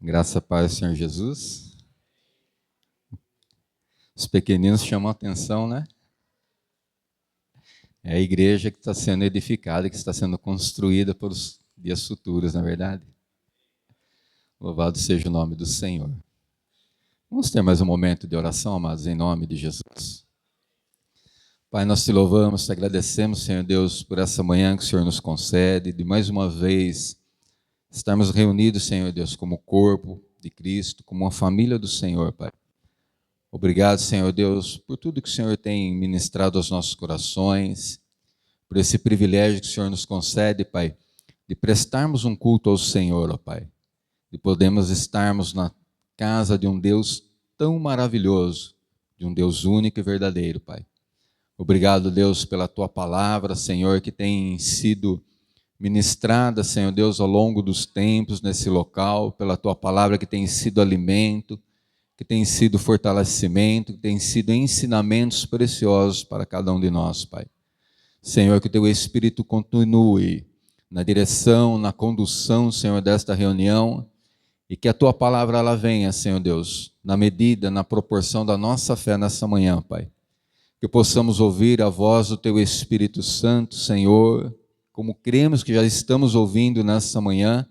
Graça a paz, Senhor Jesus. Os pequeninos chamam a atenção, né? É a igreja que está sendo edificada, que está sendo construída para os dias futuros, na verdade. Louvado seja o nome do Senhor. Vamos ter mais um momento de oração, amados, em nome de Jesus. Pai, nós te louvamos, te agradecemos, Senhor Deus, por essa manhã que o Senhor nos concede, de mais uma vez estarmos reunidos, Senhor Deus, como corpo de Cristo, como uma família do Senhor, Pai. Obrigado, Senhor Deus, por tudo que o Senhor tem ministrado aos nossos corações, por esse privilégio que o Senhor nos concede, Pai, de prestarmos um culto ao Senhor, ó Pai, de podermos estarmos na casa de um Deus tão maravilhoso, de um Deus único e verdadeiro, Pai. Obrigado, Deus, pela Tua palavra, Senhor, que tem sido ministrada, Senhor Deus, ao longo dos tempos nesse local, pela Tua palavra que tem sido alimento, que tem sido fortalecimento, que tem sido ensinamentos preciosos para cada um de nós, Pai. Senhor, que o Teu Espírito continue na direção, na condução, Senhor, desta reunião, e que a Tua palavra ela venha, Senhor Deus, na medida, na proporção da nossa fé nessa manhã, Pai. Que possamos ouvir a voz do Teu Espírito Santo, Senhor, como cremos que já estamos ouvindo nessa manhã,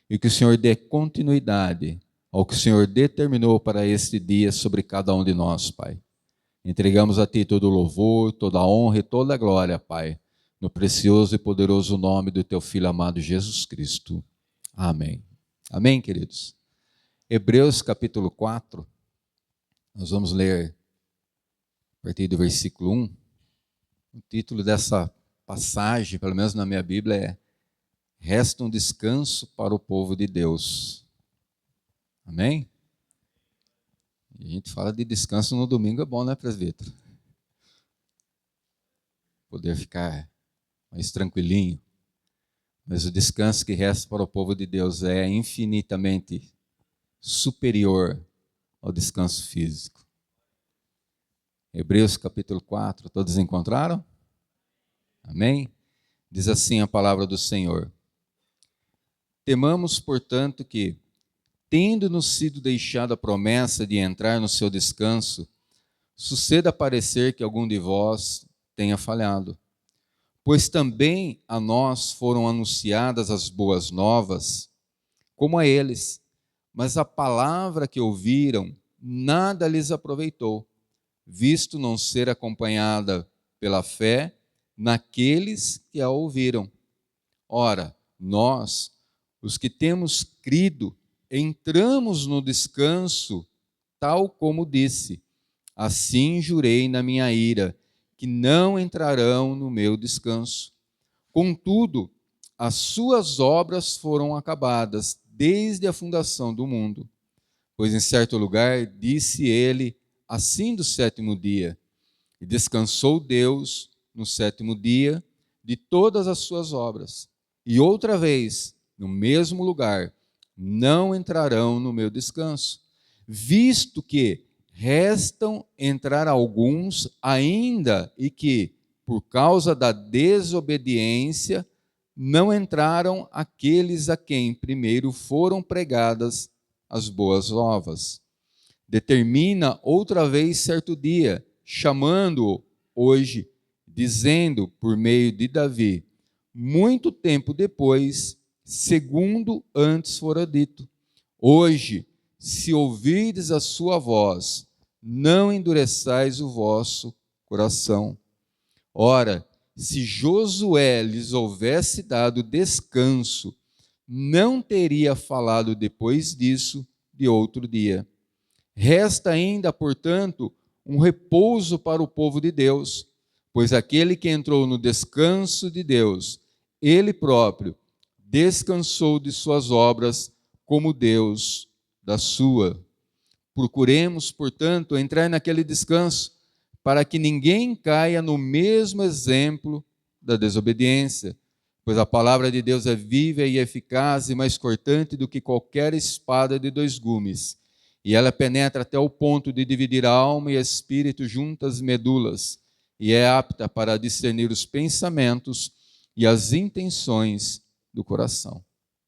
e que o Senhor dê continuidade ao que o Senhor determinou para este dia sobre cada um de nós, Pai. Entregamos a Ti todo o louvor, toda a honra e toda a glória, Pai, no precioso e poderoso nome do Teu Filho amado Jesus Cristo. Amém. Amém, queridos? Hebreus capítulo 4, nós vamos ler a partir do versículo 1. O título dessa passagem, pelo menos na minha Bíblia, é Resta um descanso para o povo de Deus. Amém? E a gente fala de descanso no domingo, é bom, né, presbítero? Poder ficar mais tranquilinho. Mas o descanso que resta para o povo de Deus é infinitamente superior ao descanso físico. Hebreus capítulo 4, todos encontraram? Amém? Diz assim a palavra do Senhor. Temamos, portanto, que, tendo-nos sido deixada a promessa de entrar no seu descanso, suceda parecer que algum de vós tenha falhado. Pois também a nós foram anunciadas as boas novas, como a eles, mas a palavra que ouviram nada lhes aproveitou, visto não ser acompanhada pela fé naqueles que a ouviram. Ora, nós, os que temos crido, entramos no descanso, tal como disse: assim jurei na minha ira, que não entrarão no meu descanso. Contudo, as suas obras foram acabadas desde a fundação do mundo. Pois em certo lugar disse ele assim do sétimo dia, e descansou Deus no sétimo dia de todas as suas obras. E outra vez, no mesmo lugar, não entrarão no meu descanso, visto que restam entrar alguns ainda e que, por causa da desobediência, não entraram aqueles a quem primeiro foram pregadas as boas novas. Determina outra vez certo dia, chamando-o hoje, dizendo por meio de Davi, muito tempo depois, segundo antes fora dito: hoje, se ouvirdes a sua voz, não endureçais o vosso coração. Ora, se Josué lhes houvesse dado descanso, não teria falado depois disso de outro dia. Resta ainda, portanto, um repouso para o povo de Deus, pois aquele que entrou no descanso de Deus, ele próprio descansou de suas obras como Deus da sua. Procuremos, portanto, entrar naquele descanso, para que ninguém caia no mesmo exemplo da desobediência, pois a palavra de Deus é viva e eficaz e mais cortante do que qualquer espada de dois gumes, e ela penetra até o ponto de dividir a alma e espírito juntas medulas, e é apta para discernir os pensamentos e as intenções do coração.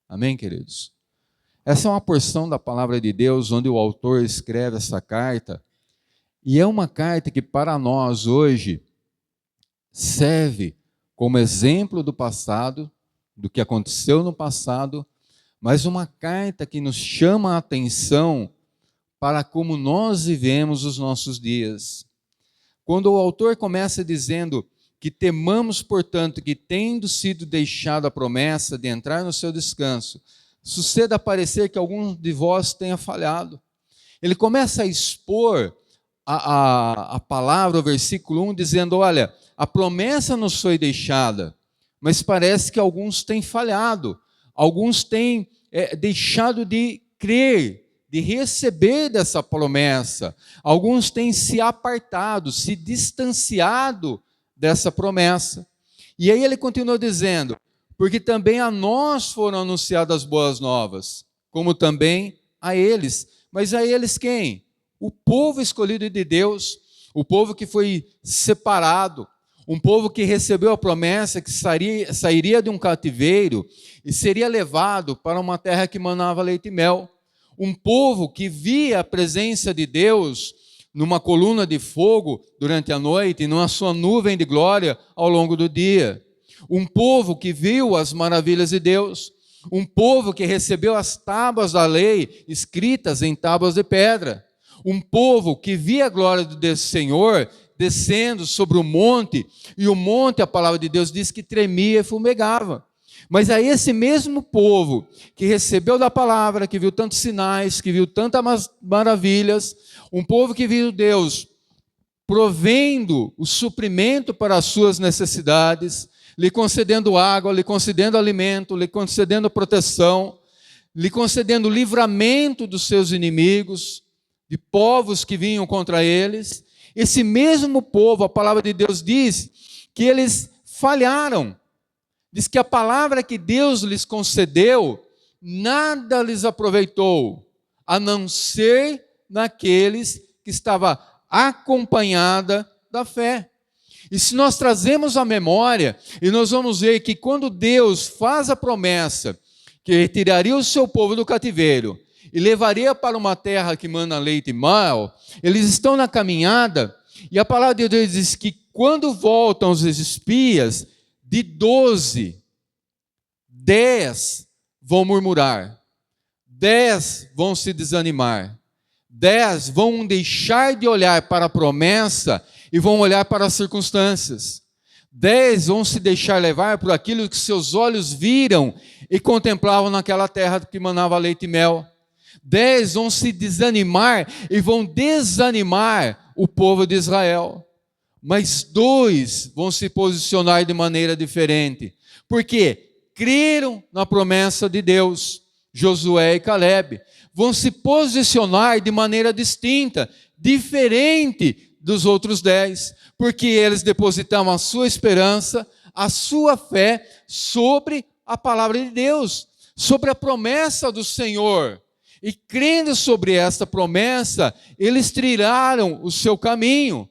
Amém, queridos? Essa é uma porção da palavra de Deus onde o autor escreve essa carta, e é uma carta que para nós hoje serve como exemplo do passado, do que aconteceu no passado, mas uma carta que nos chama a atenção para como nós vivemos os nossos dias. Quando o autor começa dizendo que temamos, portanto, que tendo sido deixada a promessa de entrar no seu descanso, suceda parecer que algum de vós tenha falhado. Ele começa a expor a palavra, o versículo 1, dizendo, olha, a promessa nos foi deixada, mas parece que alguns têm falhado, alguns têm deixado de crer, de receber dessa promessa, alguns têm se apartado, se distanciado dessa promessa. E aí ele continua dizendo, porque também a nós foram anunciadas as boas novas, como também a eles. Mas a eles quem? O povo escolhido de Deus, o povo que foi separado, um povo que recebeu a promessa que sairia de um cativeiro e seria levado para uma terra que manava leite e mel. Um povo que via a presença de Deus numa coluna de fogo durante a noite e numa sua nuvem de glória ao longo do dia. Um povo que viu as maravilhas de Deus. Um povo que recebeu as tábuas da lei escritas em tábuas de pedra. Um povo que via a glória do Senhor descendo sobre o monte, e o monte, a palavra de Deus diz que tremia e fumegava. Mas é esse mesmo povo que recebeu da palavra, que viu tantos sinais, que viu tantas maravilhas, um povo que viu Deus provendo o suprimento para as suas necessidades, lhe concedendo água, lhe concedendo alimento, lhe concedendo proteção, lhe concedendo livramento dos seus inimigos, de povos que vinham contra eles. Esse mesmo povo, a palavra de Deus diz que eles falharam. Diz que a palavra que Deus lhes concedeu, nada lhes aproveitou, a não ser naqueles que estava acompanhada da fé. E se nós trazemos a memória, e nós vamos ver que quando Deus faz a promessa que retiraria o seu povo do cativeiro e levaria para uma terra que mana leite e mel, eles estão na caminhada, e a palavra de Deus diz que quando voltam os espias, de 12, 10 vão murmurar, 10 vão se desanimar, 10 vão deixar de olhar para a promessa e vão olhar para as circunstâncias. 10 vão se deixar levar por aquilo que seus olhos viram e contemplavam naquela terra que manava leite e mel. 10 vão se desanimar e vão desanimar o povo de Israel. Mas 2 vão se posicionar de maneira diferente. Porque creram na promessa de Deus. Josué e Caleb vão se posicionar de maneira distinta, diferente dos outros 10. Porque eles depositavam a sua esperança, a sua fé sobre a palavra de Deus, sobre a promessa do Senhor. E crendo sobre esta promessa, eles trilharam o seu caminho.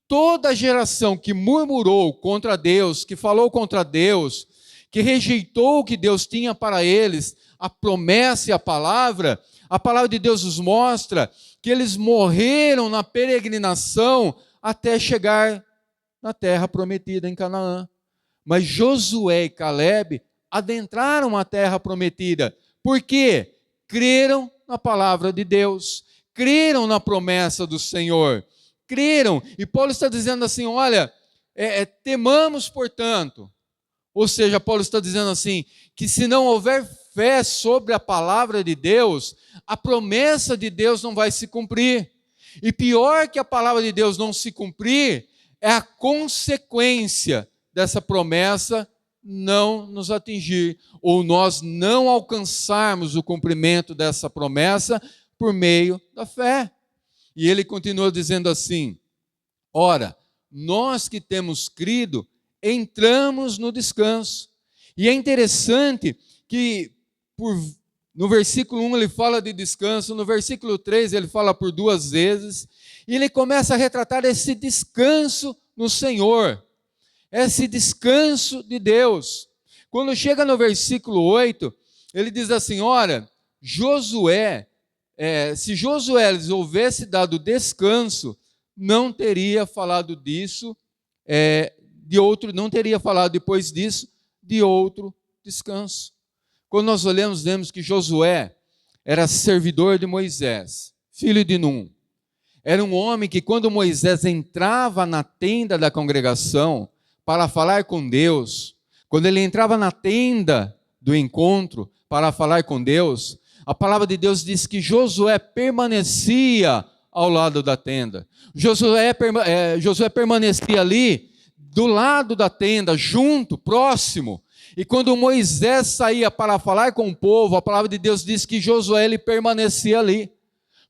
Toda a geração que murmurou contra Deus, que falou contra Deus, que rejeitou o que Deus tinha para eles, a promessa e a palavra de Deus nos mostra que eles morreram na peregrinação até chegar na terra prometida em Canaã. Mas Josué e Caleb adentraram a terra prometida. Por quê? Creram na palavra de Deus, creram na promessa do Senhor, creram. E Paulo está dizendo assim, olha, temamos, portanto. Ou seja, Paulo está dizendo assim, que se não houver fé sobre a palavra de Deus, a promessa de Deus não vai se cumprir. E pior que a palavra de Deus não se cumprir, é a consequência dessa promessa não nos atingir, ou nós não alcançarmos o cumprimento dessa promessa por meio da fé. E ele continua dizendo assim, ora, nós que temos crido, entramos no descanso. E é interessante que no versículo 1 ele fala de descanso, no versículo 3 ele fala por 2 vezes, e ele começa a retratar esse descanso no Senhor, esse descanso de Deus. Quando chega no versículo 8, ele diz assim, ora, Josué, se Josué lhes houvesse dado descanso, não teria falado disso, não teria falado depois disso de outro descanso. Quando nós olhamos, vemos que Josué era servidor de Moisés, filho de Num. Era um homem que, quando Moisés entrava na tenda da congregação para falar com Deus, quando ele entrava na tenda do encontro para falar com Deus, a palavra de Deus diz que Josué permanecia ao lado da tenda. Josué permanecia ali, do lado da tenda, junto, próximo. E quando Moisés saía para falar com o povo, a palavra de Deus diz que Josué ele permanecia ali.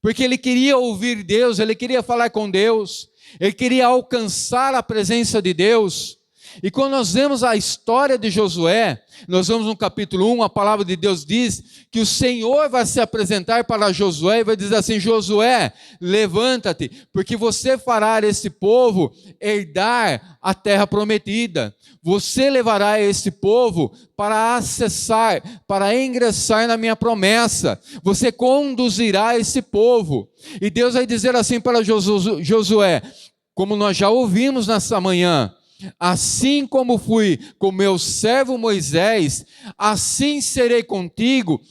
Porque ele queria ouvir Deus, ele queria falar com Deus, ele queria alcançar a presença de Deus. E quando nós vemos a história de Josué, nós vamos no capítulo 1, a palavra de Deus diz que o Senhor vai se apresentar para Josué e vai dizer assim: Josué, levanta-te, porque você fará esse povo herdar a terra prometida. Você levará esse povo para acessar, para ingressar na minha promessa. Você conduzirá esse povo. E Deus vai dizer assim para Josué, como nós já ouvimos nessa manhã: assim como fui com meu servo Moisés, assim serei contigo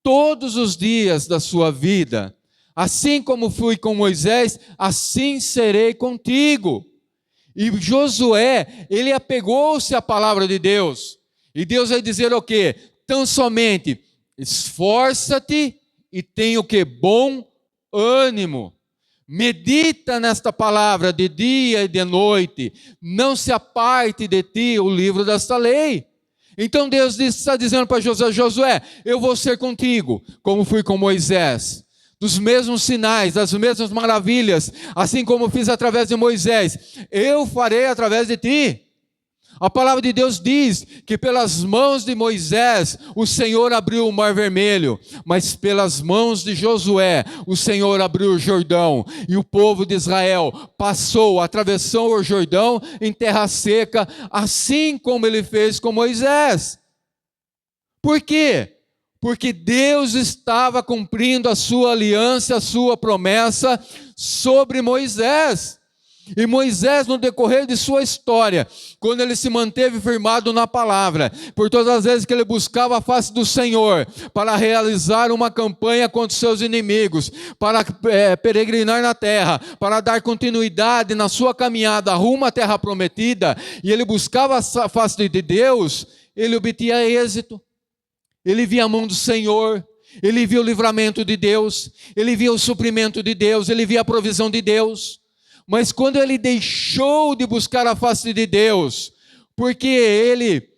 todos os dias da sua vida. Assim como fui com Moisés, assim serei contigo. E Josué, ele apegou-se à palavra de Deus. E Deus vai dizer o quê? Tão somente, esforça-te e tenha o quê? Bom ânimo. Medita nesta palavra de dia e de noite, não se aparte de ti o livro desta lei. Então Deus está dizendo para Josué: Josué, eu vou ser contigo, como fui com Moisés, dos mesmos sinais, das mesmas maravilhas, assim como fiz através de Moisés, eu farei através de ti. A palavra de Deus diz que pelas mãos de Moisés o Senhor abriu o Mar Vermelho, mas pelas mãos de Josué o Senhor abriu o Jordão, e o povo de Israel atravessou o Jordão em terra seca, assim como ele fez com Moisés. Por quê? Porque Deus estava cumprindo a sua aliança, a sua promessa sobre Moisés. E Moisés, no decorrer de sua história, quando ele se manteve firmado na palavra, por todas as vezes que ele buscava a face do Senhor, para realizar uma campanha contra os seus inimigos, para peregrinar na terra, para dar continuidade na sua caminhada rumo à terra prometida, e ele buscava a face de Deus, ele obtinha êxito, ele via a mão do Senhor, ele via o livramento de Deus, ele via o suprimento de Deus, ele via a provisão de Deus. Mas quando ele deixou de buscar a face de Deus, porque ele,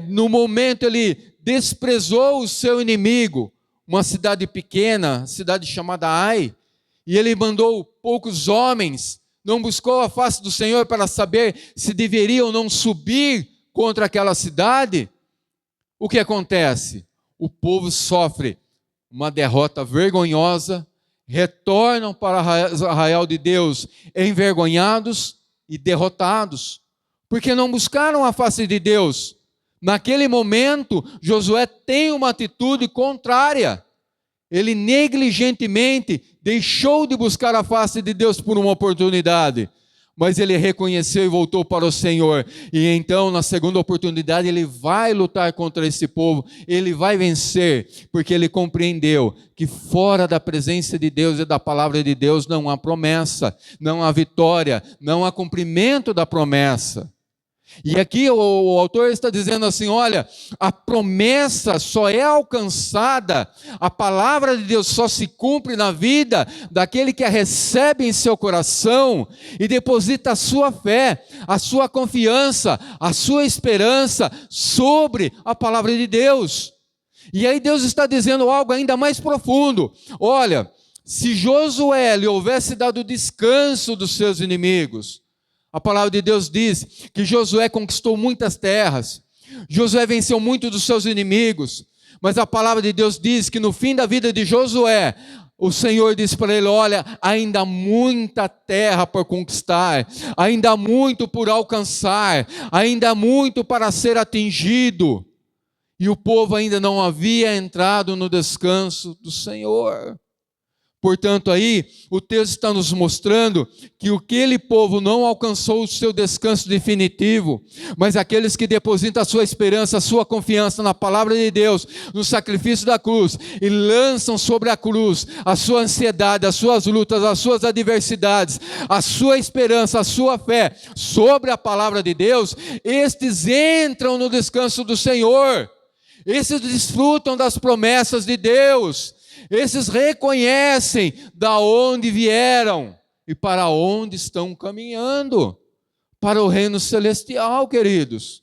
no momento, ele desprezou o seu inimigo, uma cidade pequena, cidade chamada Ai, e ele mandou poucos homens, não buscou a face do Senhor para saber se deveria ou não subir contra aquela cidade, o que acontece? O povo sofre uma derrota vergonhosa, retornam para o arraial de Deus envergonhados e derrotados, porque não buscaram a face de Deus. Naquele momento, Josué tem uma atitude contrária. Ele negligentemente deixou de buscar a face de Deus por uma oportunidade, mas ele reconheceu e voltou para o Senhor. E então, na segunda oportunidade, ele vai lutar contra esse povo, ele vai vencer, porque ele compreendeu que fora da presença de Deus e da palavra de Deus não há promessa, não há vitória, não há cumprimento da promessa. E aqui o autor está dizendo assim: olha, a promessa só é alcançada, a palavra de Deus só se cumpre na vida daquele que a recebe em seu coração e deposita a sua fé, a sua confiança, a sua esperança sobre a palavra de Deus. E aí Deus está dizendo algo ainda mais profundo: olha, se Josué lhe houvesse dado descanso dos seus inimigos, a palavra de Deus diz que Josué conquistou muitas terras, Josué venceu muitos dos seus inimigos, mas a palavra de Deus diz que no fim da vida de Josué, o Senhor disse para ele: olha, ainda há muita terra por conquistar, ainda há muito por alcançar, ainda há muito para ser atingido. E o povo ainda não havia entrado no descanso do Senhor. Portanto, aí, o texto está nos mostrando que aquele povo não alcançou o seu descanso definitivo, mas aqueles que depositam a sua esperança, a sua confiança na palavra de Deus, no sacrifício da cruz, e lançam sobre a cruz a sua ansiedade, as suas lutas, as suas adversidades, a sua esperança, a sua fé sobre a palavra de Deus, estes entram no descanso do Senhor, esses desfrutam das promessas de Deus. Esses reconhecem da onde vieram e para onde estão caminhando, para o reino celestial, queridos.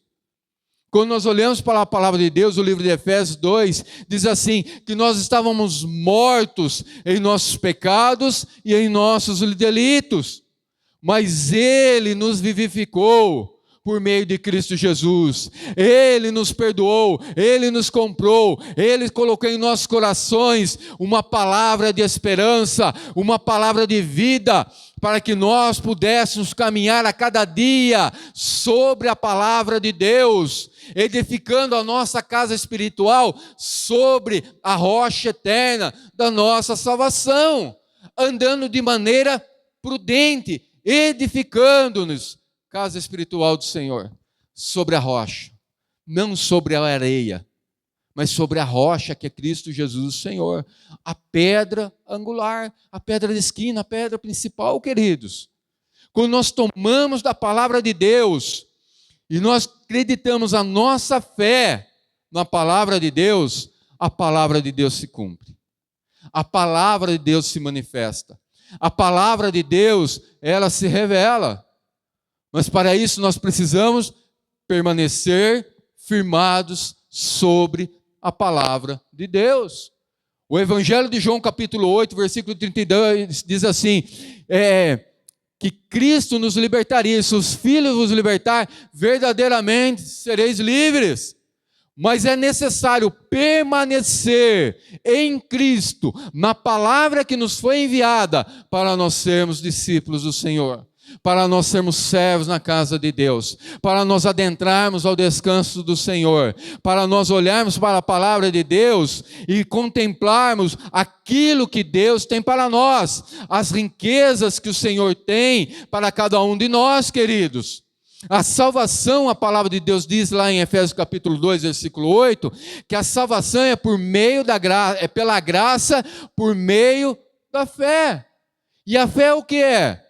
Quando nós olhamos para a palavra de Deus, o livro de Efésios 2, diz assim, que nós estávamos mortos em nossos pecados e em nossos delitos, mas Ele nos vivificou por meio de Cristo Jesus. Ele nos perdoou, Ele nos comprou, Ele colocou em nossos corações uma palavra de esperança, uma palavra de vida, para que nós pudéssemos caminhar a cada dia sobre a palavra de Deus, edificando a nossa casa espiritual sobre a rocha eterna da nossa salvação, andando de maneira prudente, edificando-nos casa espiritual do Senhor, sobre a rocha, não sobre a areia, mas sobre a rocha que é Cristo Jesus, o Senhor, a pedra angular, a pedra de esquina, a pedra principal, queridos. Quando nós tomamos da palavra de Deus, e nós acreditamos a nossa fé na palavra de Deus, a palavra de Deus se cumpre, a palavra de Deus se manifesta, a palavra de Deus, ela se revela. Mas para isso nós precisamos permanecer firmados sobre a palavra de Deus. O Evangelho de João capítulo 8, versículo 32, diz assim, que Cristo nos libertaria, se os filhos vos libertar, verdadeiramente sereis livres. Mas é necessário permanecer em Cristo, na palavra que nos foi enviada, para nós sermos discípulos do Senhor, para nós sermos servos na casa de Deus, para nós adentrarmos ao descanso do Senhor, para nós olharmos para a palavra de Deus e contemplarmos aquilo que Deus tem para nós, as riquezas que o Senhor tem para cada um de nós, queridos. A salvação, a palavra de Deus diz lá em Efésios capítulo 2, versículo 8, que a salvação é por meio da graça, é pela graça, por meio da fé. E a fé o que é?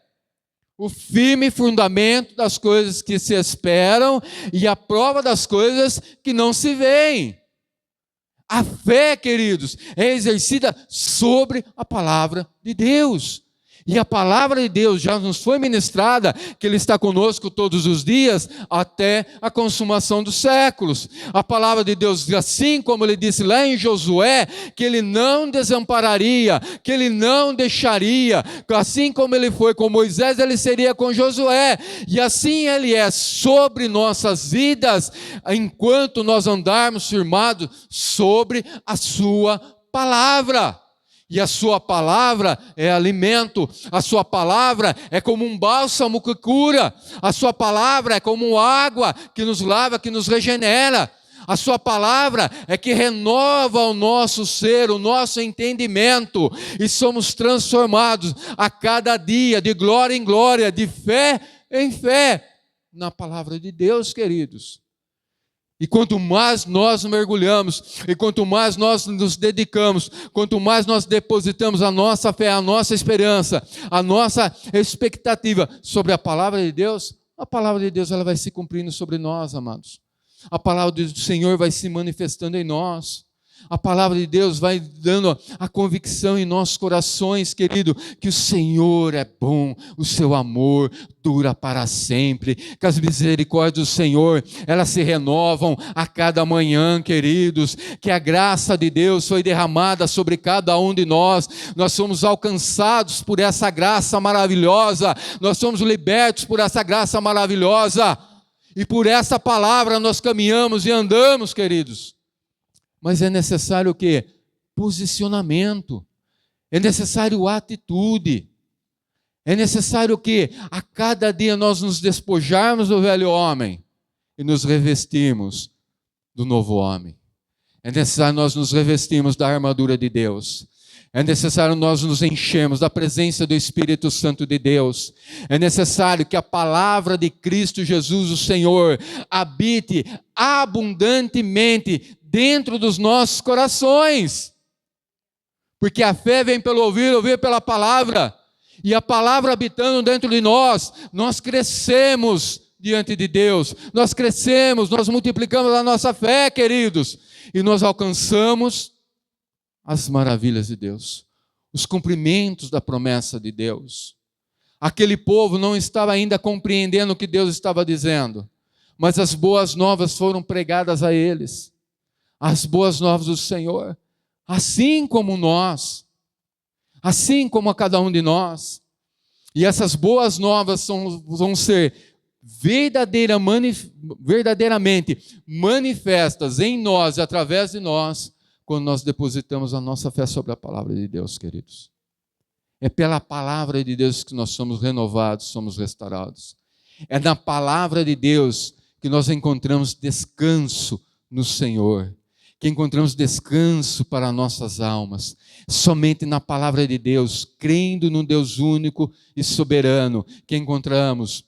O firme fundamento das coisas que se esperam e a prova das coisas que não se veem. A fé, queridos, é exercida sobre a palavra de Deus. E a palavra de Deus já nos foi ministrada, que Ele está conosco todos os dias, até a consumação dos séculos. A palavra de Deus, assim como Ele disse lá em Josué, que Ele não desampararia, que Ele não deixaria, assim como Ele foi com Moisés, Ele seria com Josué. E assim Ele é sobre nossas vidas, enquanto nós andarmos firmados sobre a Sua palavra. E a sua palavra é alimento, a sua palavra é como um bálsamo que cura, a sua palavra é como água que nos lava, que nos regenera, a sua palavra é que renova o nosso ser, o nosso entendimento, e somos transformados a cada dia, de glória em glória, de fé em fé, na palavra de Deus, queridos. E quanto mais nós mergulhamos, e quanto mais nós nos dedicamos, quanto mais nós depositamos a nossa fé, a nossa esperança, a nossa expectativa sobre a palavra de Deus, a palavra de Deus ela vai se cumprindo sobre nós, amados. A palavra do Senhor vai se manifestando em nós. A palavra de Deus vai dando a convicção em nossos corações, querido, que o Senhor é bom, o seu amor dura para sempre, que as misericórdias do Senhor, elas se renovam a cada manhã, queridos, que a graça de Deus foi derramada sobre cada um de nós, nós somos alcançados por essa graça maravilhosa, nós somos libertos por essa graça maravilhosa, e por essa palavra nós caminhamos e andamos, queridos. Mas é necessário o quê? Posicionamento. É necessário atitude. É necessário o quê? A cada dia nós nos despojarmos do velho homem e nos revestirmos do novo homem. É necessário nós nos revestirmos da armadura de Deus. É necessário nós nos enchermos da presença do Espírito Santo de Deus. É necessário que a palavra de Cristo Jesus, o Senhor, habite abundantemente dentro dos nossos corações. Porque a fé vem pelo ouvir, ouvir pela palavra. E a palavra habitando dentro de nós, nós crescemos diante de Deus. Nós crescemos, nós multiplicamos a nossa fé, queridos. E nós alcançamos as maravilhas de Deus, os cumprimentos da promessa de Deus. Aquele povo não estava ainda compreendendo o que Deus estava dizendo, mas as boas novas foram pregadas a eles, as boas novas do Senhor, assim como nós, assim como a cada um de nós. E essas boas novas vão ser verdadeiramente manifestas em nós e através de nós, quando nós depositamos a nossa fé sobre a palavra de Deus, queridos. É pela palavra de Deus que nós somos renovados, somos restaurados. É na palavra de Deus que nós encontramos descanso no Senhor, que encontramos descanso para nossas almas. Somente na palavra de Deus, crendo no Deus único e soberano, que encontramos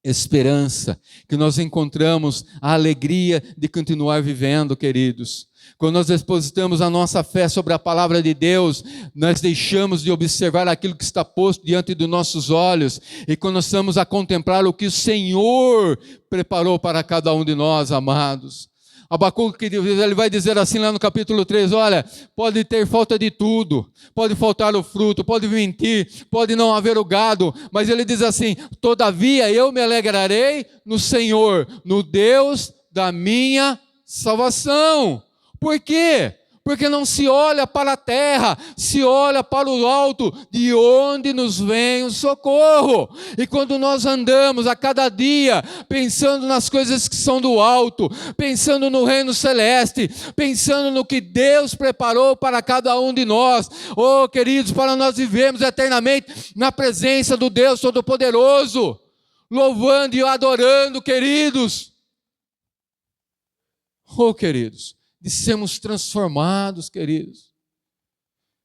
esperança, que nós encontramos a alegria de continuar vivendo, queridos. Quando nós depositamos a nossa fé sobre a palavra de Deus, nós deixamos de observar aquilo que está posto diante dos nossos olhos, e começamos a contemplar o que o Senhor preparou para cada um de nós, amados. Abacuque, ele vai dizer assim lá no capítulo 3, olha, pode ter falta de tudo, pode faltar o fruto, pode mentir, pode não haver o gado, mas ele diz assim, todavia eu me alegrarei no Senhor, no Deus da minha salvação. Por quê? Porque não se olha para a terra, se olha para o alto, de onde nos vem o socorro. E quando nós andamos a cada dia, pensando nas coisas que são do alto, pensando no reino celeste, pensando no que Deus preparou para cada um de nós, oh queridos, para nós vivermos eternamente na presença do Deus Todo-Poderoso, louvando e adorando, queridos. Oh queridos, de sermos transformados, queridos,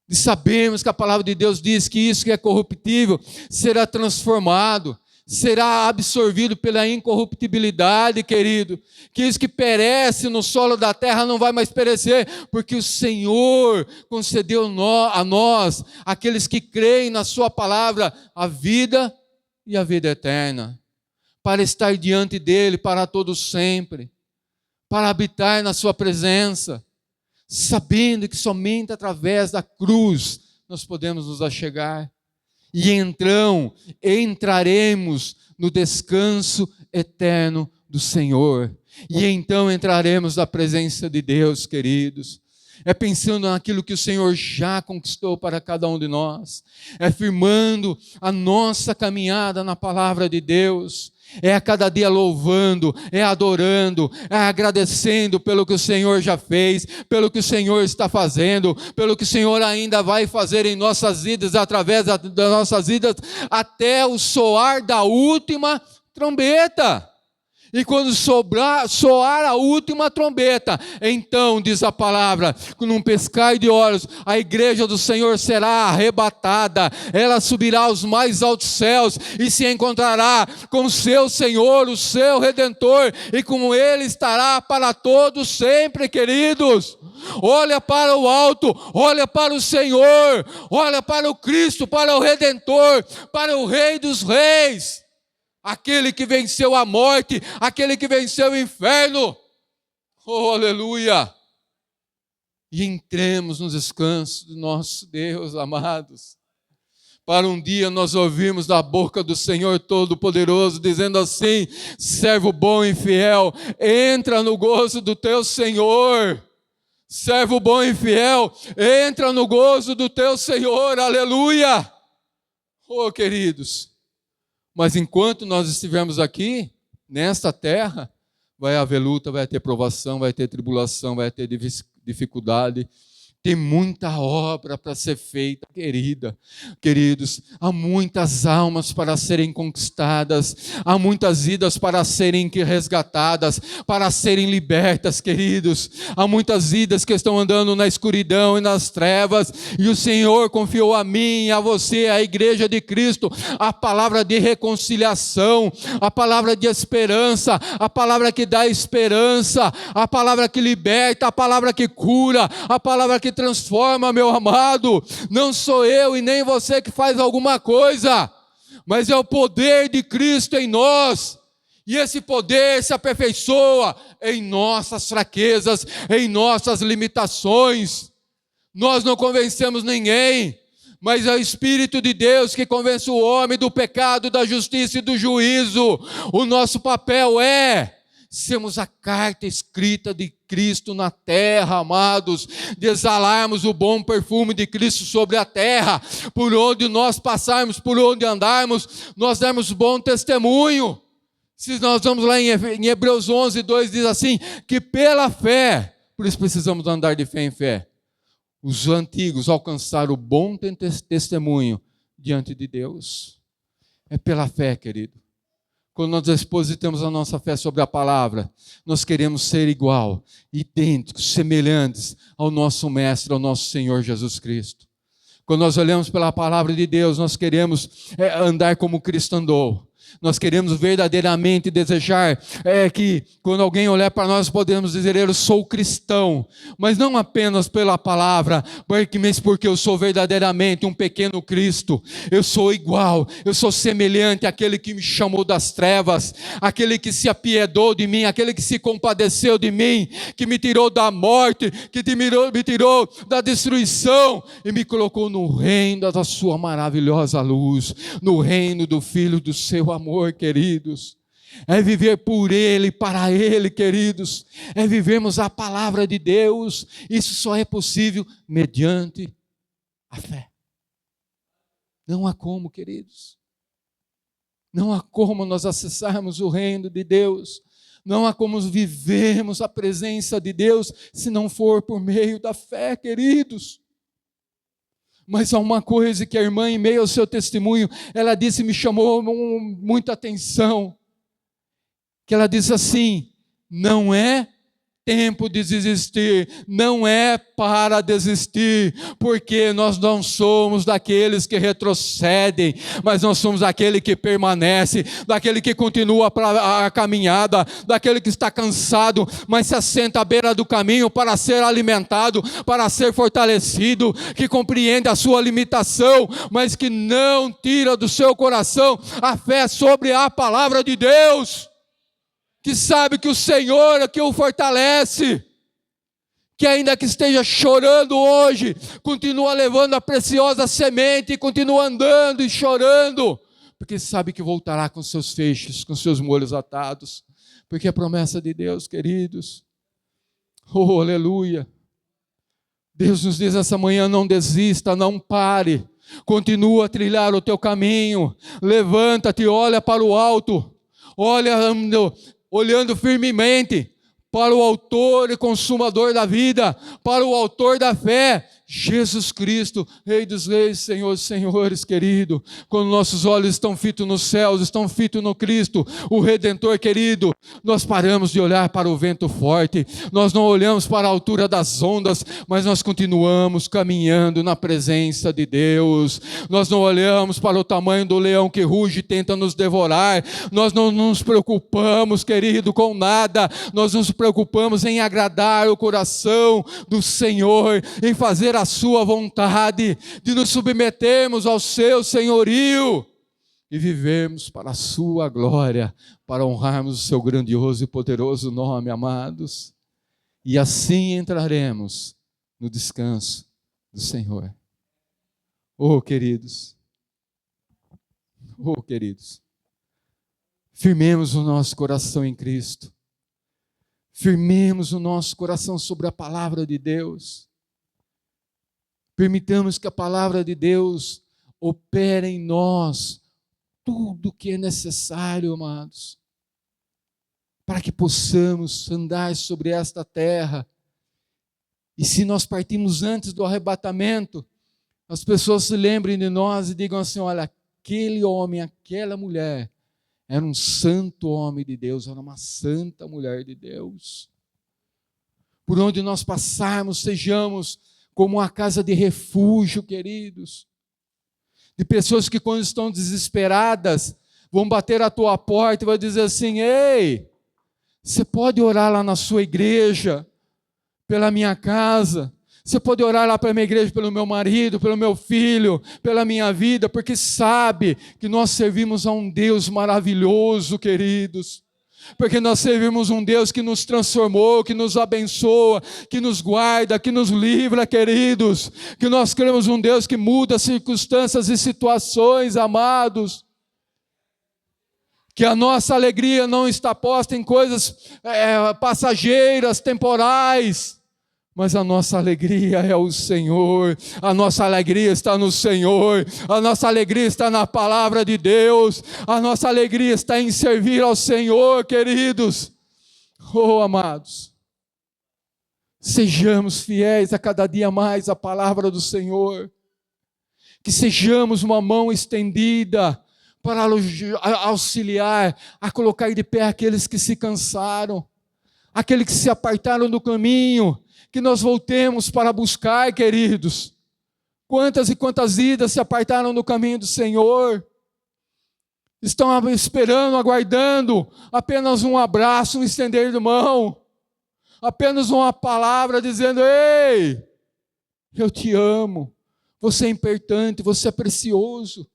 de sabermos que a palavra de Deus diz que isso que é corruptível será transformado, será absorvido pela incorruptibilidade, querido, que isso que perece no solo da terra não vai mais perecer, porque o Senhor concedeu a nós, aqueles que creem na sua palavra, a vida e a vida eterna, para estar diante dele para todos sempre, para habitar na sua presença, sabendo que somente através da cruz nós podemos nos achegar. E então entraremos no descanso eterno do Senhor. E então entraremos na presença de Deus, queridos. É pensando naquilo que o Senhor já conquistou para cada um de nós. É firmando a nossa caminhada na palavra de Deus. É a cada dia louvando, é adorando, é agradecendo pelo que o Senhor já fez, pelo que o Senhor está fazendo, pelo que o Senhor ainda vai fazer em nossas vidas, através das nossas vidas, até o soar da última trombeta. E quando soar a última trombeta, então, diz a palavra, num piscar de olhos, a igreja do Senhor será arrebatada, ela subirá aos mais altos céus e se encontrará com o seu Senhor, o seu Redentor, e com ele estará para todos sempre, queridos. Olha para o alto, olha para o Senhor, olha para o Cristo, para o Redentor, para o Rei dos Reis. Aquele que venceu a morte, aquele que venceu o inferno. Oh, aleluia! E entremos no descanso do nosso Deus, amados. Para um dia nós ouvirmos da boca do Senhor Todo-Poderoso, dizendo assim, servo bom e fiel, entra no gozo do teu Senhor. Servo bom e fiel, entra no gozo do teu Senhor, aleluia! Oh, queridos, mas enquanto nós estivermos aqui, nesta terra, vai haver luta, vai ter provação, vai ter tribulação, vai ter dificuldade, Tem muita obra para ser feita, queridos, há muitas almas para serem conquistadas, há muitas vidas para serem resgatadas, para serem libertas, queridos, há muitas vidas que estão andando na escuridão e nas trevas, e o Senhor confiou a mim e a você, a igreja de Cristo, a palavra de reconciliação, a palavra de esperança, a palavra que dá esperança, a palavra que liberta, a palavra que cura, a palavra que transforma, meu amado. Não sou eu e nem você que faz alguma coisa, mas é o poder de Cristo em nós, e esse poder se aperfeiçoa em nossas fraquezas, em nossas limitações. Nós não convencemos ninguém, mas é o Espírito de Deus que convence o homem do pecado, da justiça e do juízo. O nosso papel é sermos a carta escrita de Cristo na terra, amados, de exalarmos o bom perfume de Cristo sobre a terra, por onde nós passarmos, por onde andarmos, nós damos bom testemunho. Se nós vamos lá em Hebreus 11, 2, diz assim, que pela fé, por isso precisamos andar de fé em fé, os antigos alcançaram o bom testemunho diante de Deus. É pela fé, querido. Quando nós depositamos a nossa fé sobre a palavra, nós queremos ser igual, idênticos, semelhantes ao nosso Mestre, ao nosso Senhor Jesus Cristo. Quando nós olhamos pela palavra de Deus, nós queremos andar como Cristo andou. Nós queremos verdadeiramente desejar que quando alguém olhar para nós, podemos dizer, eu sou cristão, mas não apenas pela palavra, mas porque eu sou verdadeiramente um pequeno Cristo. Eu sou igual, eu sou semelhante àquele que me chamou das trevas, aquele que se apiedou de mim, aquele que se compadeceu de mim, que me tirou da morte, que me tirou da destruição e me colocou no reino da sua maravilhosa luz, no reino do Filho do seu amor, queridos. É viver por Ele, para Ele, queridos. É vivermos a palavra de Deus. Isso só é possível mediante a fé. Não há como, queridos. Não há como nós acessarmos o reino de Deus. Não há como vivermos a presença de Deus se não for por meio da fé, queridos. Mas há uma coisa que a irmã, em meio ao seu testemunho, ela disse, me chamou muita atenção, que ela disse assim, não é tempo de desistir, não é para desistir, porque nós não somos daqueles que retrocedem, mas nós somos daquele que permanece, daquele que continua a caminhada, daquele que está cansado, mas se assenta à beira do caminho para ser alimentado, para ser fortalecido, que compreende a sua limitação, mas que não tira do seu coração a fé sobre a palavra de Deus, que sabe que o Senhor é que o fortalece, que ainda que esteja chorando hoje, continua levando a preciosa semente, e continua andando e chorando, porque sabe que voltará com seus feixes, com seus molhos atados, porque é promessa de Deus, queridos. Oh, aleluia. Deus nos diz essa manhã, não desista, não pare, continua a trilhar o teu caminho, levanta-te, olha para o alto, olhando firmemente para o autor e consumador da vida, para o autor da fé, Jesus Cristo, Rei dos Reis, Senhor dos Senhores, querido. Quando nossos olhos estão fitos nos céus, estão fitos no Cristo, o Redentor, querido, nós paramos de olhar para o vento forte, nós não olhamos para a altura das ondas, mas nós continuamos caminhando na presença de Deus. Nós não olhamos para o tamanho do leão que ruge e tenta nos devorar, nós não nos preocupamos, querido, com nada, nós nos preocupamos em agradar o coração do Senhor, em fazer a sua vontade, de nos submetermos ao seu senhorio e vivermos para a sua glória, para honrarmos o seu grandioso e poderoso nome, amados. E assim entraremos no descanso do Senhor. Oh, queridos, firmemos o nosso coração em Cristo, firmemos o nosso coração sobre a palavra de Deus. Permitamos que a palavra de Deus opere em nós tudo o que é necessário, amados, para que possamos andar sobre esta terra E se nós partimos antes do arrebatamento, as pessoas se lembrem de nós e digam assim: olha, aquele homem, aquela mulher, era um santo homem de Deus, era uma santa mulher de Deus. Por onde nós passarmos, sejamos como uma casa de refúgio, queridos. De pessoas que, quando estão desesperadas, vão bater à tua porta e vão dizer assim: ei, você pode orar lá na sua igreja, pela minha casa, você pode orar lá para a minha igreja, pelo meu marido, pelo meu filho, pela minha vida, porque sabe que nós servimos a um Deus maravilhoso, queridos. Porque nós servimos um Deus que nos transformou, que nos abençoa, que nos guarda, que nos livra, queridos. Que nós cremos um Deus que muda circunstâncias e situações, amados. Que a nossa alegria não está posta em coisas passageiras, temporais. Mas a nossa alegria é o Senhor, a nossa alegria está no Senhor, a nossa alegria está na palavra de Deus, a nossa alegria está em servir ao Senhor, queridos. Oh, amados, sejamos fiéis a cada dia mais à palavra do Senhor, que sejamos uma mão estendida para auxiliar, a colocar de pé aqueles que se cansaram, aqueles que se apartaram do caminho, que nós voltemos para buscar, queridos. Quantas e quantas vidas se apartaram do caminho do Senhor, estão esperando, aguardando apenas um abraço, um estender de mão, apenas uma palavra dizendo: ei, eu te amo, você é importante, você é precioso.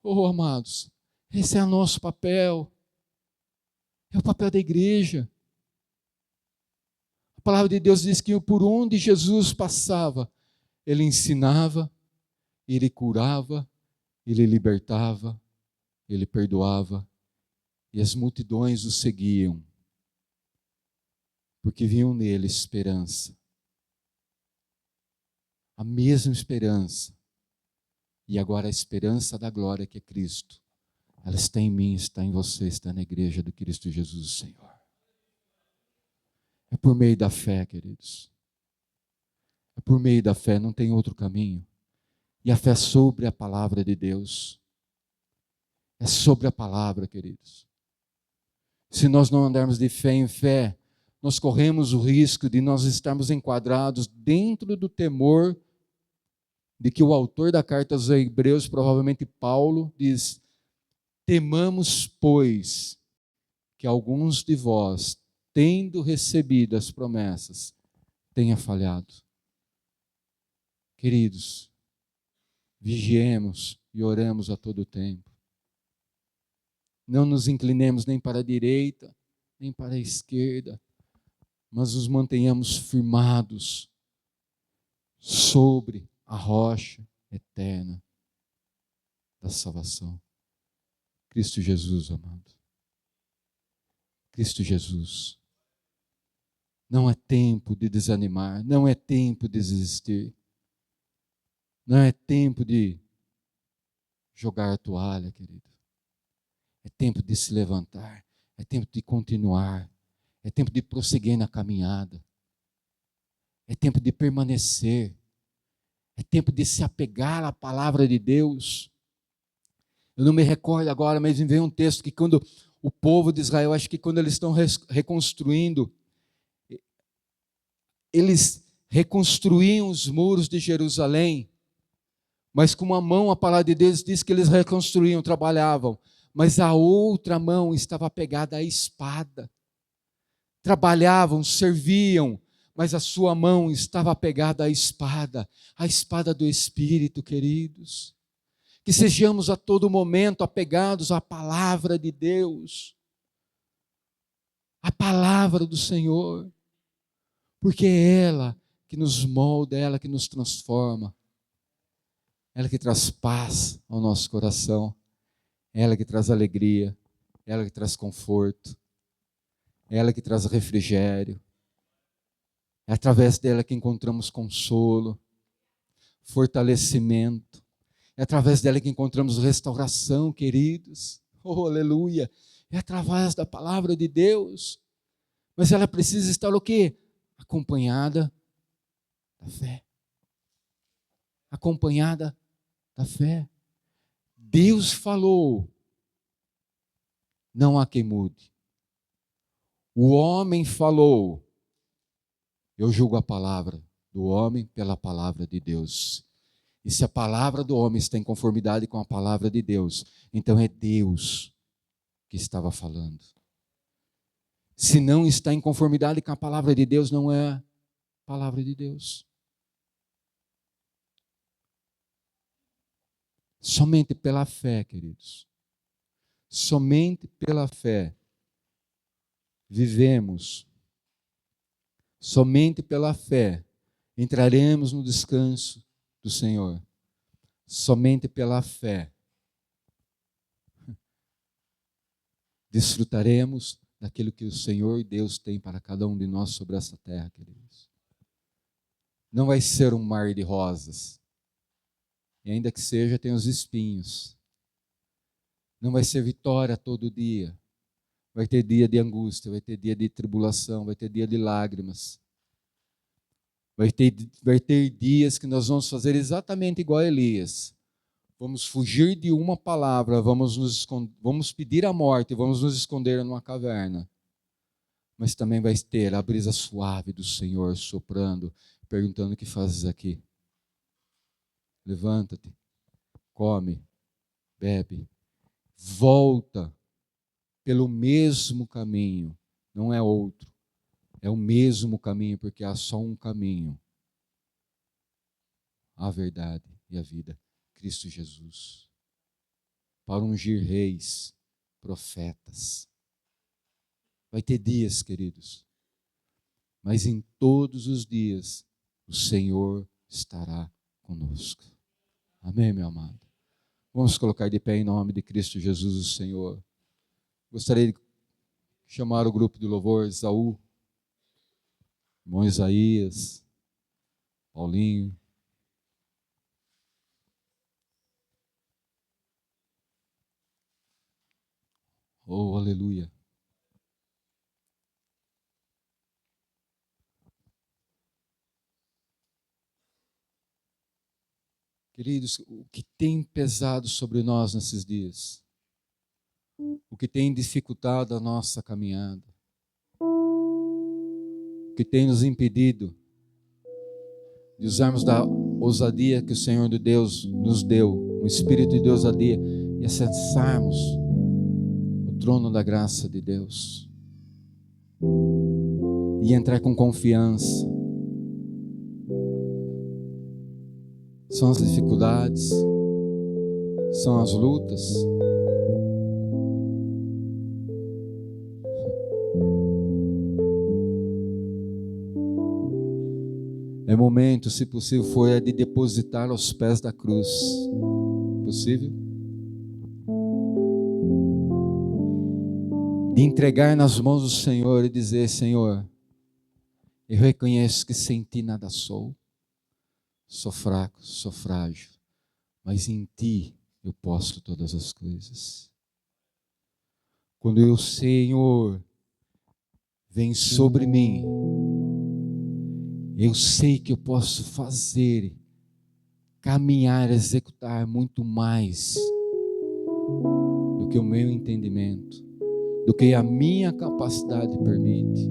Oh, amados, esse é o nosso papel. É o papel da igreja. A palavra de Deus diz que por onde Jesus passava, Ele ensinava, Ele curava, Ele libertava, Ele perdoava, e as multidões o seguiam, porque viam nele esperança. A mesma esperança, e agora a esperança da glória que é Cristo. Ela está em mim, está em você, está na igreja do Cristo Jesus, o Senhor. É por meio da fé, queridos. É por meio da fé, não tem outro caminho. E a fé é sobre a palavra de Deus. É sobre a palavra, queridos. Se nós não andarmos de fé em fé, nós corremos o risco de nós estarmos enquadrados dentro do temor de que o autor da carta aos Hebreus, provavelmente Paulo, diz: temamos, pois, que alguns de vós, tendo recebido as promessas, tenha falhado. Queridos, vigiemos e oremos a todo tempo. Não nos inclinemos nem para a direita, nem para a esquerda, mas nos mantenhamos firmados sobre a rocha eterna da salvação. Cristo Jesus, amado. Cristo Jesus. Não é tempo de desanimar, não é tempo de desistir. Não é tempo de jogar a toalha, querido. É tempo de se levantar, é tempo de continuar, é tempo de prosseguir na caminhada. É tempo de permanecer. É tempo de se apegar à palavra de Deus. Eu não me recordo agora, mas me veio um texto que quando o povo de Israel, acho que quando eles estão reconstruindo, eles reconstruíam os muros de Jerusalém, mas com uma mão a palavra de Deus diz que eles reconstruíam, trabalhavam, mas a outra mão estava pegada à espada. Trabalhavam, serviam, mas a sua mão estava pegada à espada do Espírito, queridos. Que sejamos a todo momento apegados à palavra de Deus, à palavra do Senhor, porque é ela que nos molda, é ela que nos transforma, é ela que traz paz ao nosso coração, é ela que traz alegria, é ela que traz conforto, é ela que traz refrigério, é através dela que encontramos consolo, fortalecimento, é através dela que encontramos restauração, queridos. Oh, aleluia! É através da palavra de Deus. Mas ela precisa estar o quê? Acompanhada da fé. Acompanhada da fé. Deus falou, não há quem mude. O homem falou, eu julgo a palavra do homem pela palavra de Deus. E se a palavra do homem está em conformidade com a palavra de Deus, então é Deus que estava falando. Se não está em conformidade com a palavra de Deus, não é a palavra de Deus. Somente pela fé, queridos. Somente pela fé vivemos. Somente pela fé entraremos no descanso do Senhor. Somente pela fé desfrutaremos daquilo que o Senhor e Deus tem para cada um de nós sobre essa terra, queridos. Não vai ser um mar de rosas. E ainda que seja, tem os espinhos. Não vai ser vitória todo dia. Vai ter dia de angústia, vai ter dia de tribulação, vai ter dia de lágrimas. Vai ter dias que nós vamos fazer exatamente igual a Elias. Vamos fugir de uma palavra, vamos pedir a morte, vamos nos esconder numa caverna. Mas também vai ter a brisa suave do Senhor soprando, perguntando: o que fazes aqui? Levanta-te, come, bebe, volta pelo mesmo caminho, não é outro, é o mesmo caminho, porque há só um caminho, a verdade e a vida, Cristo Jesus, para ungir reis, profetas. Vai ter dias, queridos, mas em todos os dias o Senhor estará conosco. Amém, meu amado? Vamos colocar de pé em nome de Cristo Jesus, o Senhor. Gostaria de chamar o grupo de louvor, Esaú, irmão Isaías, Paulinho. Oh, aleluia. Queridos, o que tem pesado sobre nós nesses dias? O que tem dificultado a nossa caminhada? O que tem nos impedido de usarmos da ousadia que o Senhor de Deus nos deu, o Espírito de Deus ousadia, e acessarmos o trono da graça de Deus e entrar com confiança? São as dificuldades, são as lutas. É momento, se possível for, de depositar aos pés da cruz. Possível? De entregar nas mãos do Senhor e dizer: Senhor, eu reconheço que sem Ti nada sou. Sou fraco, sou frágil, mas em Ti eu posso todas as coisas. Quando o Senhor vem sobre mim, eu sei que eu posso fazer, caminhar, executar muito mais do que o meu entendimento, do que a minha capacidade permite.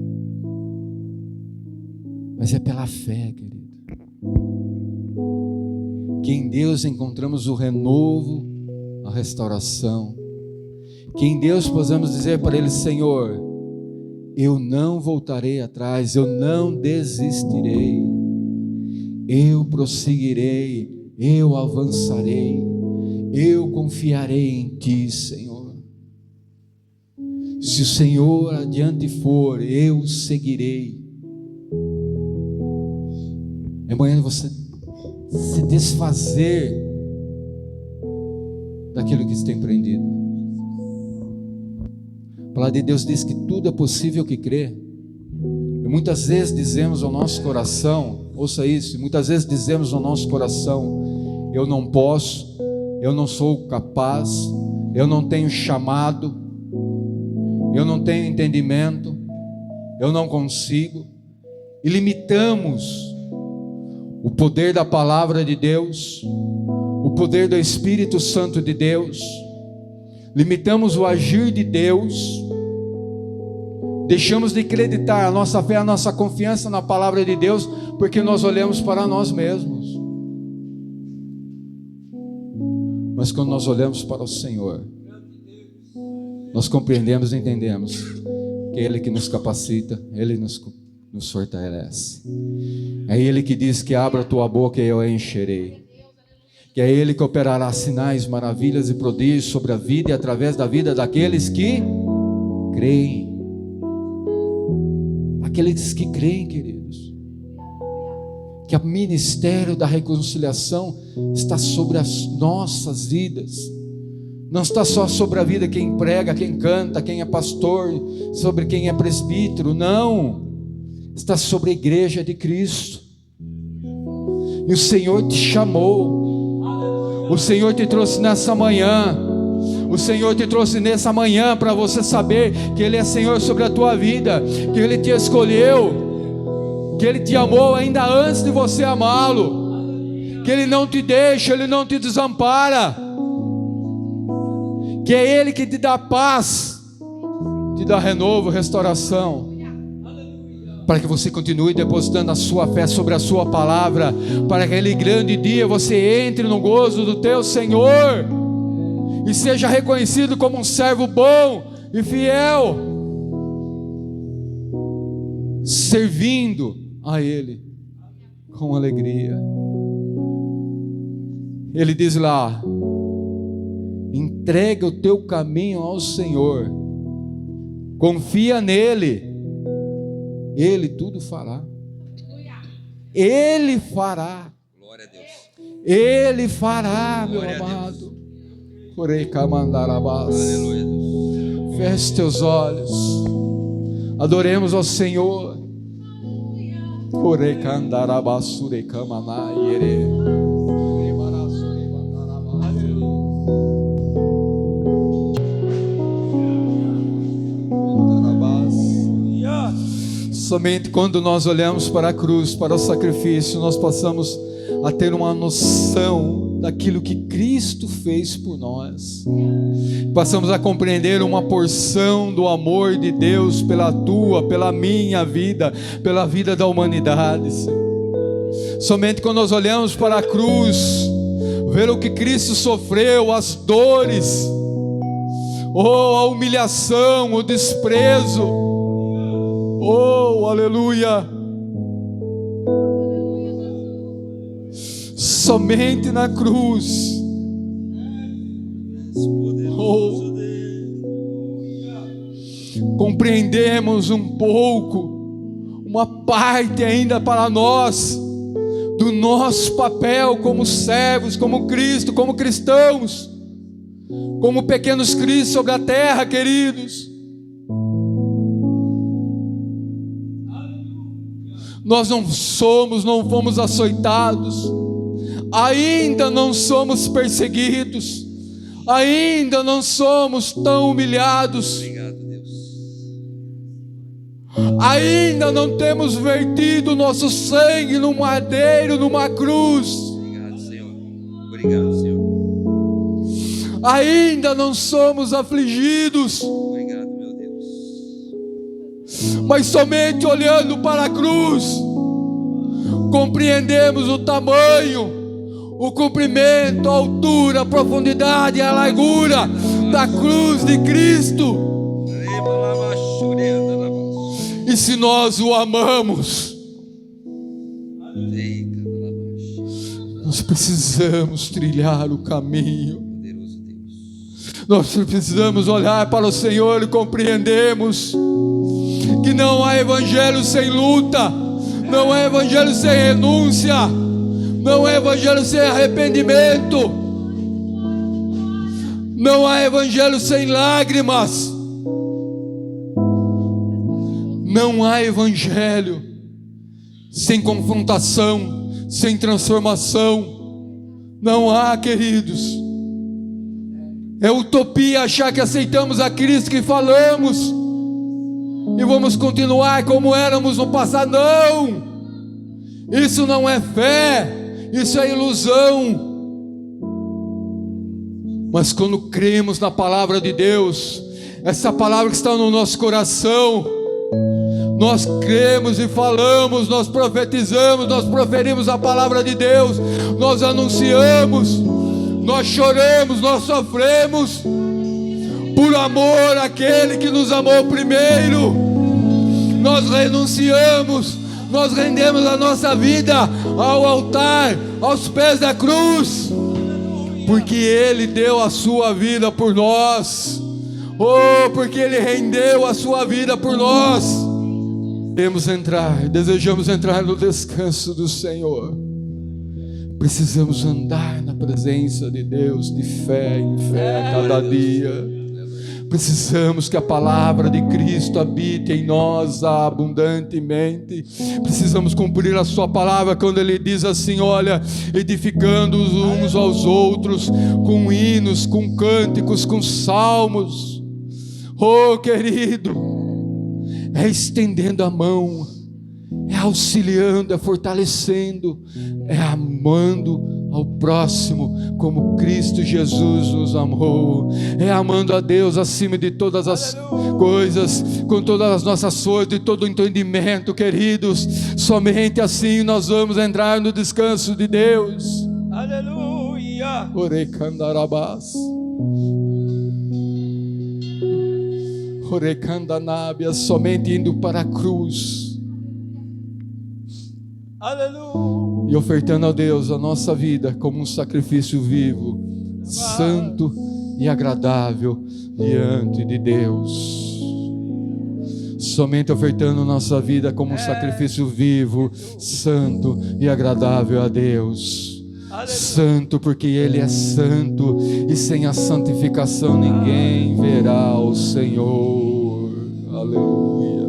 Mas é pela fé, querido, que em Deus encontramos o renovo, a restauração, que em Deus possamos dizer para Ele: Senhor, eu não voltarei atrás, eu não desistirei, eu prosseguirei, eu avançarei, eu confiarei em Ti, Senhor. Se o Senhor adiante for, eu seguirei. É manhã você se desfazer daquilo que está empreendido. A palavra de Deus diz que tudo é possível que crê. E muitas vezes dizemos ao nosso coração, ouça isso, muitas vezes dizemos ao nosso coração: eu não posso, eu não sou capaz, eu não tenho chamado, eu não tenho entendimento. eu não consigo, e limitamos o poder da palavra de Deus, o poder do Espírito Santo de Deus, limitamos o agir de Deus, deixamos de acreditar a nossa fé, a nossa confiança na palavra de Deus, porque nós olhamos para nós mesmos. Mas quando nós olhamos para o Senhor, nós compreendemos e entendemos que é Ele que nos capacita, Ele nos fortalece. É Ele que diz que abra a tua boca e eu a encherei. Que é Ele que operará sinais, maravilhas e prodígios sobre a vida e através da vida daqueles que creem. Aqueles que creem, queridos. Que o ministério da reconciliação está sobre as nossas vidas. Não está só sobre a vida quem prega, quem canta, quem é pastor, sobre quem é presbítero, não. Está sobre a igreja de Cristo. E o Senhor te chamou, o Senhor te trouxe nessa manhã, o Senhor te trouxe nessa manhã para você saber que Ele é Senhor sobre a tua vida, que Ele te escolheu, que Ele te amou ainda antes de você amá-lo, que Ele não te deixa, Ele não te desampara, que é Ele que te dá paz, te dá renovo, restauração, para que você continue depositando a sua fé sobre a sua palavra, para que aquele grande dia você entre no gozo do teu Senhor, e seja reconhecido como um servo bom e fiel, servindo a Ele com alegria. Ele diz lá: entrega o teu caminho ao Senhor, confia nele, Ele tudo fará. Ele fará. Glória a Deus. Ele fará, meu Glória a amado. Aleluia, Deus. Feche teus olhos, adoremos ao Senhor. Somente quando nós olhamos para a cruz, para o sacrifício, nós passamos a ter uma noção daquilo que Cristo fez por nós. Passamos a compreender uma porção do amor de Deus pela tua, pela minha vida, pela vida da humanidade. Somente quando nós olhamos para a cruz, ver o que Cristo sofreu, as dores, a humilhação, o desprezo, aleluia. Somente na cruz, compreendemos um pouco, uma parte ainda para nós, do nosso papel como servos, como Cristo, como cristãos, como pequenos cristos sobre a terra, queridos. Nós não fomos açoitados, ainda não somos perseguidos, ainda não somos tão humilhados. Obrigado, Deus. Ainda não temos vertido nosso sangue num madeiro, numa cruz. Obrigado, Senhor. Obrigado, Senhor. Ainda não somos afligidos. Obrigado, meu Deus. Mas somente olhando para a cruz, compreendemos o tamanho, o comprimento, a altura, a profundidade e a largura da cruz de Cristo. E se nós o amamos, nós precisamos trilhar o caminho. Nós precisamos olhar para o Senhor e compreendemos que não há evangelho sem luta, não há evangelho sem renúncia, não há evangelho sem arrependimento, não há evangelho sem lágrimas, não há evangelho sem confrontação, sem transformação. Não há, queridos. É utopia achar que aceitamos a Cristo, que falamos, e vamos continuar como éramos no passado. Não! Isso não é fé, isso é ilusão. Mas quando cremos na palavra de Deus, essa palavra que está no nosso coração, nós cremos e falamos, nós profetizamos, nós proferimos a palavra de Deus, nós anunciamos, nós choramos, nós sofremos, por amor àquele que nos amou primeiro. Nós renunciamos, nós rendemos a nossa vida ao altar, aos pés da cruz, porque Ele deu a sua vida por nós. Oh, porque Ele rendeu a sua vida por nós. Desejamos entrar no descanso do Senhor. Precisamos andar na presença de Deus, de fé em fé, a cada dia. Precisamos que a palavra de Cristo habite em nós abundantemente. Precisamos cumprir a sua palavra quando Ele diz assim: olha, edificando uns aos outros com hinos, com cânticos, com salmos. Oh, querido, é estendendo a mão, é auxiliando, é fortalecendo, é amando ao próximo como Cristo Jesus nos amou, é amando a Deus acima de todas as coisas, com todas as nossas forças e todo o entendimento, queridos. Somente assim nós vamos entrar no descanso de Deus. Aleluia. Orecandarabás, Orecandanábias, somente indo para a cruz. Aleluia. E ofertando a Deus a nossa vida como um sacrifício vivo, santo e agradável diante de Deus. Somente ofertando nossa vida como um sacrifício vivo, santo e agradável a Deus. Santo, porque Ele é santo, e sem a santificação ninguém verá o Senhor. Aleluia.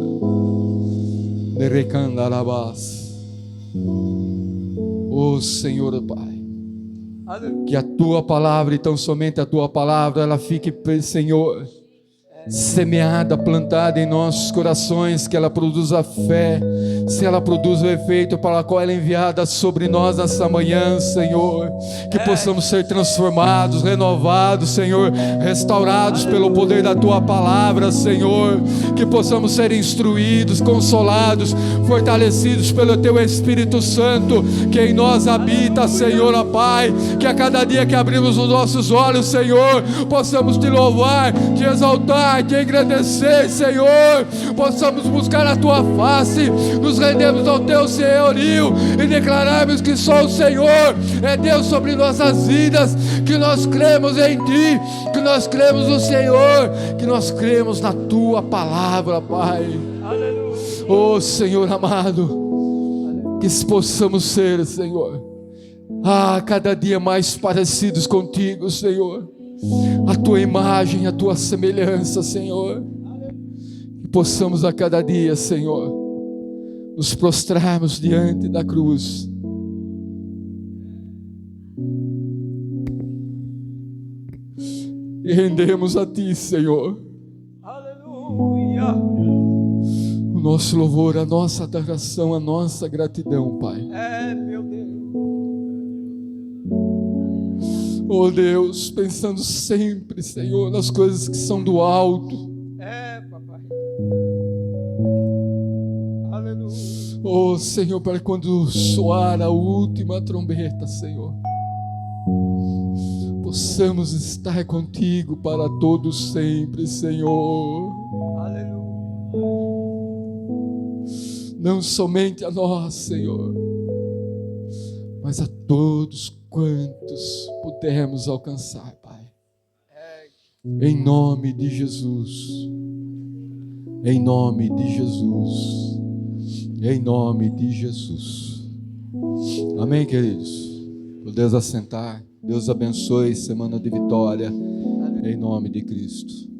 Nerecandarabás. Oh Senhor Pai, que a Tua palavra, e tão somente a Tua palavra, ela fique, Senhor, semeada, plantada em nossos corações, que ela produza fé, se ela produz o efeito para o qual ela é enviada sobre nós nessa manhã, Senhor, que possamos ser transformados, renovados, Senhor, restaurados pelo poder da Tua palavra, Senhor, que possamos ser instruídos, consolados, fortalecidos pelo Teu Espírito Santo, que em nós habita, Senhor, ó Pai, que a cada dia que abrimos os nossos olhos, Senhor, possamos Te louvar, Te exaltar, Te engrandecer, Senhor, possamos buscar a Tua face, nos rendemos ao Teu senhorio e declararmos que só o Senhor é Deus sobre nossas vidas, que nós cremos em Ti, que nós cremos no Senhor, que nós cremos na Tua palavra, Pai. Aleluia. Oh Senhor amado, que possamos ser, Senhor, cada dia mais parecidos contigo, Senhor, a Tua imagem, a Tua semelhança, Senhor, que possamos a cada dia, Senhor, nos prostrarmos diante da cruz e rendemos a Ti, Senhor, Aleluia. o nosso louvor, a nossa adoração, a nossa gratidão, Pai. Meu Deus. Oh Deus, pensando sempre, Senhor, nas coisas que são do alto. Papai. Aleluia. Oh Senhor, para quando soar a última trombeta, Senhor, possamos estar contigo para todos sempre, Senhor. Aleluia. Não somente a nós, Senhor, mas a todos quantos pudermos alcançar, Pai. Em nome de Jesus. Em nome de Jesus. Em nome de Jesus. Amém, queridos? Podemos assentar. Deus abençoe. Semana de vitória. Em nome de Cristo.